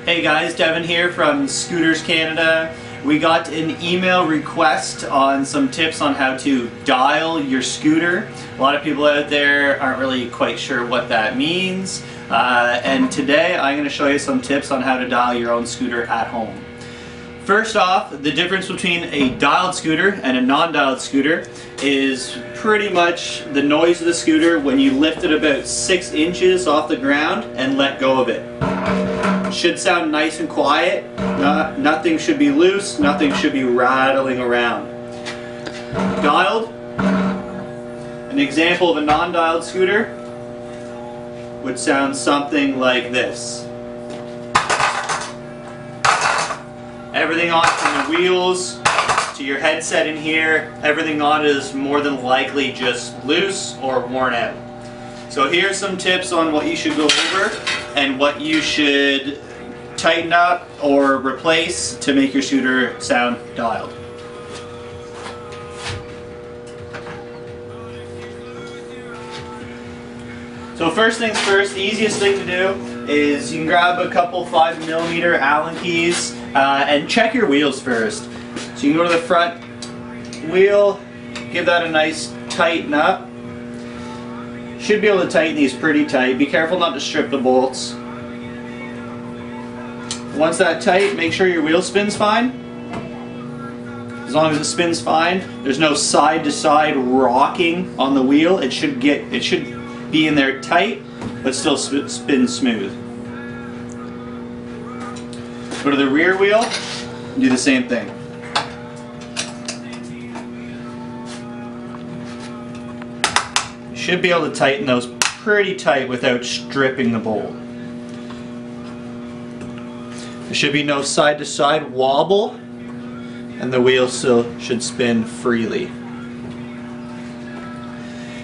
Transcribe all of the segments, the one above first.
Hey guys, Devin here from Scooters Canada. We got an email request on some tips on how to dial your scooter. A lot of people out there aren't really quite sure what that means. And today I'm going to show you some tips on how to dial your own scooter at home. First off, the difference between a dialed scooter and a non-dialed scooter is pretty much the noise of the scooter when you lift it about 6 inches off the ground and let go of it. Should sound nice and quiet. Nothing should be loose, nothing should be rattling around. Dialed, an example of a non-dialed scooter would sound something like this. Everything on from the wheels to your headset in here, everything on is more than likely just loose or worn out. So here's some tips on what you should go over and what you should tighten up or replace to make your scooter sound dialed. So first things first, the easiest thing to do is you can grab a couple 5mm Allen keys and check your wheels first. So you can go to the front wheel, give that a nice tighten up. Should be able to tighten these pretty tight. Be careful not to strip the bolts. Once that's tight, make sure your wheel spins fine. As long as it spins fine, there's no side to side rocking on the wheel. It should be in there tight, but still spin smooth. Go to the rear wheel, do the same thing. Should be able to tighten those pretty tight without stripping the bolt. There should be no side to side wobble, and the wheel still should spin freely.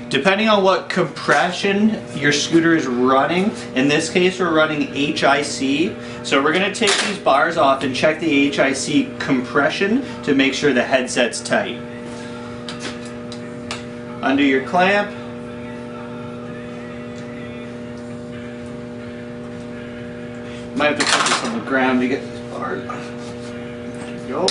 Depending on what compression your scooter is running, in this case we're running HIC, so we're going to take these bars off and check the HIC compression to make sure the headset's tight. Undo your clamp. Might have to put this on the ground to get these bars. There you go.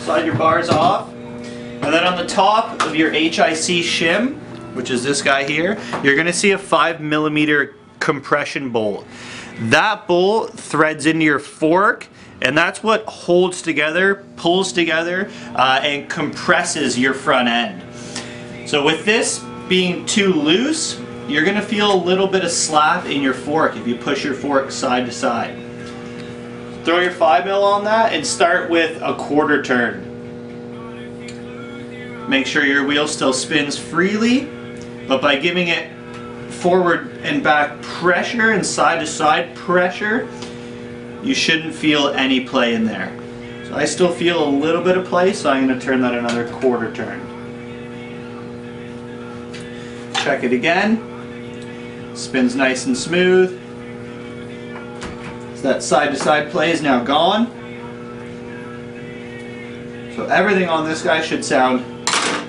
Slide your bars off. And then on the top of your HIC shim, which is this guy here, you're going to see a 5mm compression bolt. That bolt threads into your fork, and that's what holds together, pulls together, and compresses your front end. So with this being too loose, you're going to feel a little bit of slap in your fork if you push your fork side to side. Throw your 5mm on that and start with a quarter turn. Make sure your wheel still spins freely, but by giving it forward and back pressure and side to side pressure, you shouldn't feel any play in there. So I still feel a little bit of play, so I'm going to turn that another quarter turn. Check it again. Spins nice and smooth. So that side to side play is now gone. So everything on this guy should sound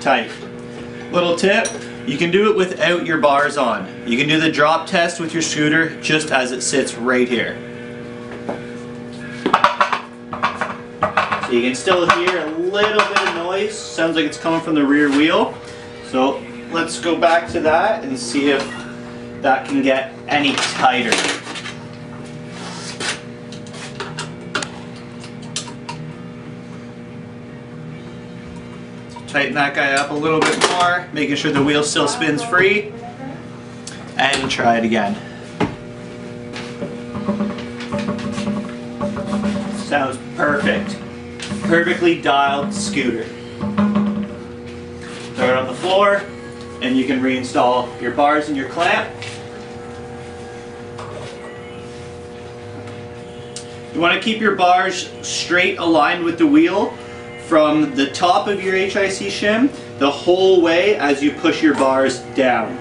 tight. Little tip, you can do it without your bars on. You can do the drop test with your scooter just as it sits right here. So you can still hear a little bit of noise. Sounds like it's coming from the rear wheel. So let's go back to that and see if that can get any tighter. Tighten that guy up a little bit more, making sure the wheel still spins free, and try it again. Sounds perfect. Perfectly dialed scooter. Throw it on the floor, and you can reinstall your bars and your clamp. You want to keep your bars straight aligned with the wheel from the top of your HIC shim the whole way as you push your bars down.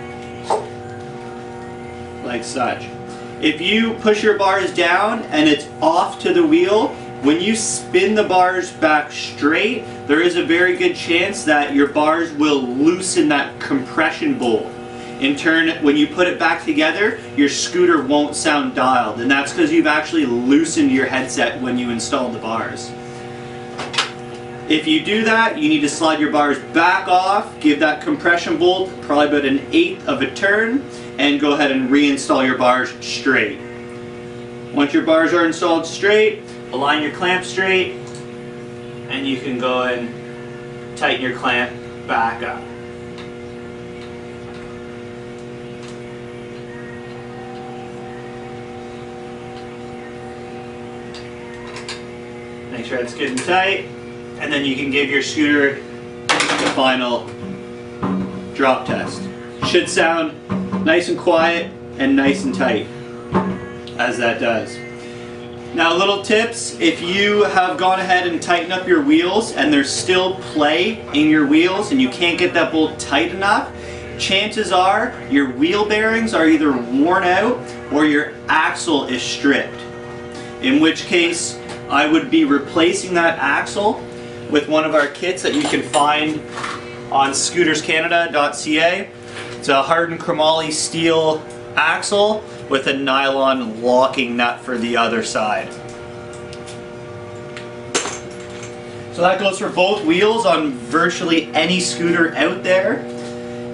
Like such. If you push your bars down and it's off to the wheel, when you spin the bars back straight, there is a very good chance that your bars will loosen that compression bolt. In turn, when you put it back together, your scooter won't sound dialed, and that's because you've actually loosened your headset when you installed the bars. If you do that, you need to slide your bars back off, give that compression bolt probably about an 1/8 of a turn, and go ahead and reinstall your bars straight. Once your bars are installed straight, align your clamp straight, and you can go and tighten your clamp back up. Make sure it's good and tight, and then you can give your scooter the final drop test. Should sound nice and quiet and nice and tight, as that does. Now, little tips: if you have gone ahead and tightened up your wheels and there's still play in your wheels and you can't get that bolt tight enough, chances are your wheel bearings are either worn out or your axle is stripped. In which case, I would be replacing that axle with one of our kits that you can find on ScootersCanada.ca. It's a hardened chromoly steel axle with a nylon locking nut for the other side. So that goes for both wheels on virtually any scooter out there.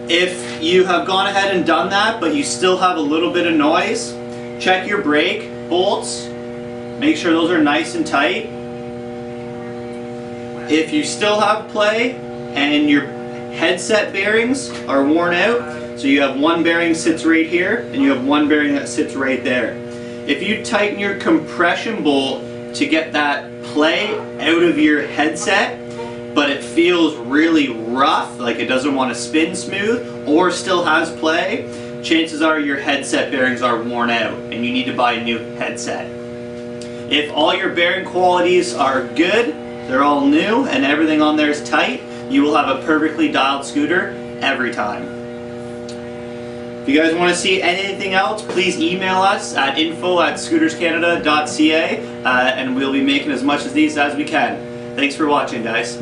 If you have gone ahead and done that but you still have a little bit of noise, check your brake bolts. Make sure those are nice and tight. If you still have play and your headset bearings are worn out, so you have one bearing sits right here and you have one bearing that sits right there. If you tighten your compression bolt to get that play out of your headset, but it feels really rough, like it doesn't want to spin smooth, or still has play, chances are your headset bearings are worn out and you need to buy a new headset. If all your bearing qualities are good, they're all new, and everything on there is tight, you will have a perfectly dialed scooter every time. If you guys want to see anything else, please email us at info@ScootersCanada.ca, and we'll be making as much of these as we can. Thanks for watching, guys.